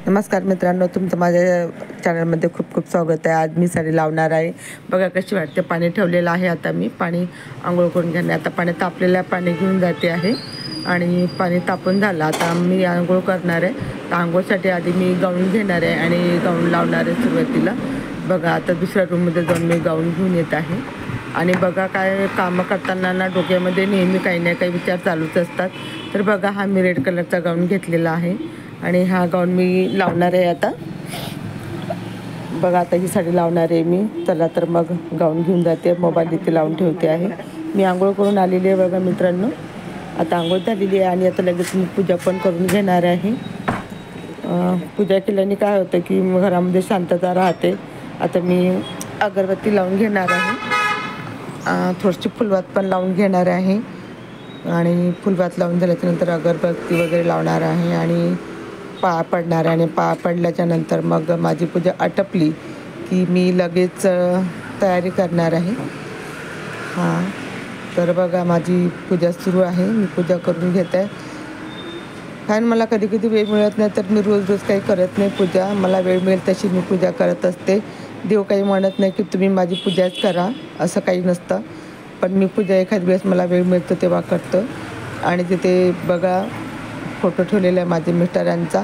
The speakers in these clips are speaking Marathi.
नमस्कार मित्रांनो, तुमचं माझ्या चॅनलमध्ये खूप खूप स्वागत आहे। आज मी साडी लावणार आहे। बघा कशी वाटते। पाणी ठेवलेलं आहे। आता मी पाणी आंघोळ करून घेणे। आता पाणी तापलेलं पाणी घेऊन जाते आहे आणि पाणी तापून झालं। आता मी आंघोळ करणार आहे। तर आंघोळसाठी आधी मी गाऊन घेणार आहे आणि गाऊन लावणार आहे सुरुवातीला। बघा आता दुसऱ्या रूममध्ये जाऊन मी गाऊन घेऊन येत आहे आणि बघा काय कामं करताना ना डोक्यामध्ये नेहमी काही ना काही विचार चालूच असतात। तर बघा हा मी रेड कलरचा गाऊन घेतलेला आहे आणि हा गाऊन मी लावणार आहे। आता बघा आता ही साडी लावणार आहे मी। चला तर मग गाऊन घेऊन जाते, मोबाईल इथे लावून ठेवते आहे। मी आंघोळ करून आलेली आहे बघा मित्रांनो। आता आंघोळ झालेली आहे आणि आता लगेच मी पूजा पण करून घेणार आहे। पूजा केल्याने काय होतं की घरामध्ये शांतता राहते। आता मी अगरबत्ती लावून घेणार आहे, थोडीशी फुलवात पण लावून घेणार आहे आणि फुलवात लावून झाल्याच्यानंतर अगरबत्ती वगैरे लावणार आहे आणि पाया पडणार आहे। आणि पाया पडल्याच्या नंतर मग माझी पूजा आटपली की मी लगेच तयारी करणार आहे। तर बघा माझी पूजा सुरू आहे। मी पूजा करून घेत आहे कारण मला कधी कधी वेळ मिळत नाही, तर मी रोज रोज काही करत नाही पूजा। मला वेळ मिळेल तशी मी पूजा करत असते। देव काही म्हणत नाही की तुम्ही माझी पूजाच करा, असं काही नसतं। पण मी पूजा एखाद वेळेस मला वेळ मिळतो तेव्हा करतो। आणि तिथे बघा फोटो ठेवलेला आहे माझ्या मिस्टरांचा।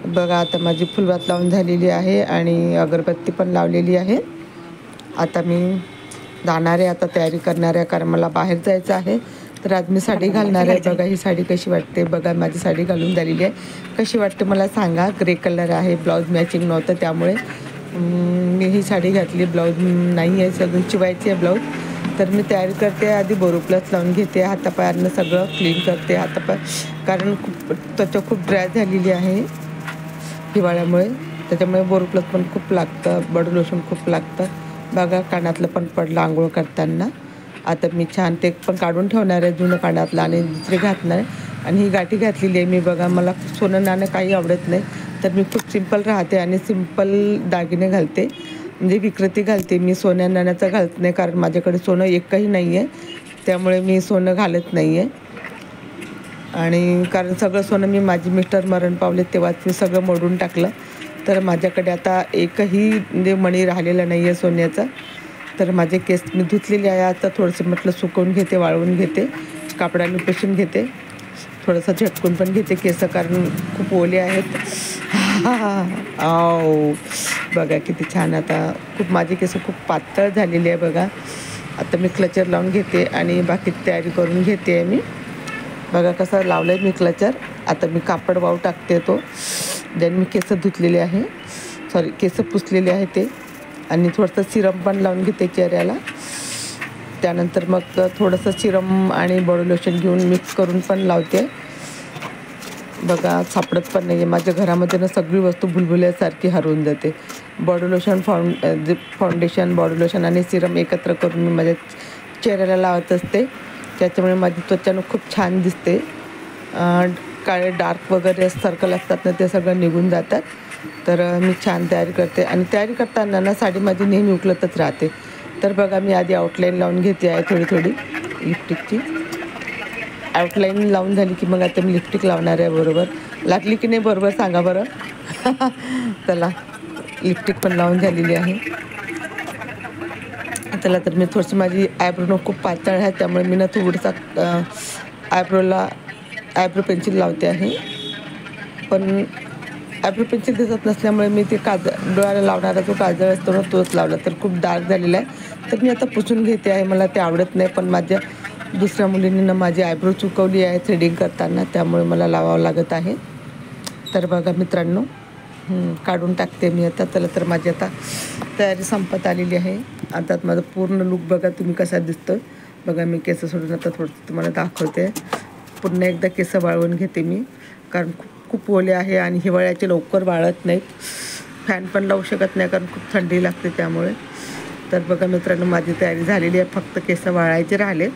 बघा आता माझी फुलवात लावून झालेली आहे आणि अगरबत्ती पण लावलेली आहे। आता मी जाणार आहे, आता तयारी करणार आहे कारण मला बाहेर जायचं आहे। तर आज मी साडी घालणार आहे। बघा ही साडी कशी वाटते। बघा माझी साडी घालून झालेली आहे, कशी वाटते मला सांगा। ग्रे कलर आहे, ब्लाऊज मॅचिंग नव्हतं त्यामुळे मी ही साडी घातली। ब्लाऊज नाही आहे, सगळं शिवायची आहे ब्लाऊज। तर मी तयारी करते, आधी बोरोप्लस लावून घेते, हातापायांना सगळं क्लीन करते हातापाय, कारण खूप त्वचा खूप ड्राय झालेली आहे हिवाळ्यामुळे। त्याच्यामुळे बोरोप्लस पण खूप लागतं, बॉडी लोशन खूप लागतं। बघा कानातलं पण पडलं आंघोळ करताना। आता मी छान ते पण काढून ठेवणार आहे जुनं कानातलं आणि दुसरे घातणार आहे। आणि ही गाठी घातलेली आहे मी। बघा मला सोनं नाणं काही आवडत नाही, तर मी खूप सिंपल राहते आणि सिंपल दागिने घालते, म्हणजे विकृती घालते मी। सोन्या नाण्याचं घालत नाही कारण माझ्याकडे सोनं एकही नाही आहे, त्यामुळे मी सोनं घालत नाही आहे। आणि कारण सगळं सोनं मी माझी मिस्टर मरण पावले तेव्हाच मी सगळं मोडून टाकलं। तर माझ्याकडे आता एकही म्हणजे मणी राहिलेला नाही आहे सोन्याचा। तर माझे केस मी धुतलेले आहे, आता थोडंसं म्हटलं सुकवून घेते, वाळवून घेते, कापडाने पुसून घेते, थोडंसं झटकून पण घेते केस कारण खूप ओले आहेत। बघा किती छान। आता खूप माझी केस खूप पातळ झालेली आहे बघा। आता मी क्लचर लावून घेते आणि बाकी तयारी करून घेते आहे मी। बघा कसं लावलं आहे मी क्लचर। आता मी कापड वाळू टाकते तो, ज्याने मी केस धुतलेले आहे, केस पुसलेले आहे ते, आणि थोडंसं सिरम पण लावून घेते चेहऱ्याला। त्यानंतर मग थोडंसं सिरम आणि बॉडी लोशन घेऊन मिक्स करून पण लावते। बघा सापडत पण नाही आहे माझ्या घरामध्ये ना, सगळी वस्तू भुलभुल्यासारखी हरवून जाते। Body lotion foundation body lotion आणि सिरम एकत्र करून मी माझ्या चेहऱ्याला लावत असते, त्याच्यामुळे माझी त्वचा खूप छान दिसते। काळे डार्क वगैरे सर्कल असतात ना, ते सगळं निघून जातात। तर मी छान तयारी करते आणि तयारी करताना ना साडी माझी नेहमी उकलतच राहते। तर बघा मी आधी आउटलाईन लावून घेते आहे थोडी थोडी लिपस्टिकची। आउटलाईन लावून झाली की मग आता मी लिपस्टिक लावणार आहे। बरोबर लागली की नाही बरोबर सांगा बरं। चला लिपस्टिक पण लावून झालेली आहे। चला तर मी थोडीशी माझी आयब्रो खूप पातळ आहे, त्यामुळे मी ना थोडंसं आयब्रो पेन्सिल लावते आहे। पण आयब्रो पेन्सिल दिसत नसल्यामुळे मी ते डोळ्याला लावणारा जो काजळ असतो ना तोच लावला, तर खूप डार्क झालेला आहे। तर मी आता पुसून घेते आहे, मला ते आवडत नाही, पण माझ्या दुसऱ्या मुलींनी ना माझी आयब्रो चुकवली आहे थ्रेडिंग करताना, त्यामुळे मला लावावं लागत आहे। तर बघा मित्रांनो काढून टाकते मी आता। चला तर माझी आता तयारी संपत आलेली आहे। आता माझं पूर्ण लुक बघा तुम्ही कसा दिसतो। बघा मी केस सोडून आता थोडं तुम्हाला दाखवते। पुन्हा एकदा केस वाळवून घेते मी, कारण खूप ओले आहे आणि हिवाळ्याचे लवकर वाळत नाहीत। फॅन पण लावू शकत नाही कारण खूप थंडी लागते त्यामुळे। तर बघा मित्रांनो माझी तयारी झालेली आहे, फक्त केस वाळायचे राहिले।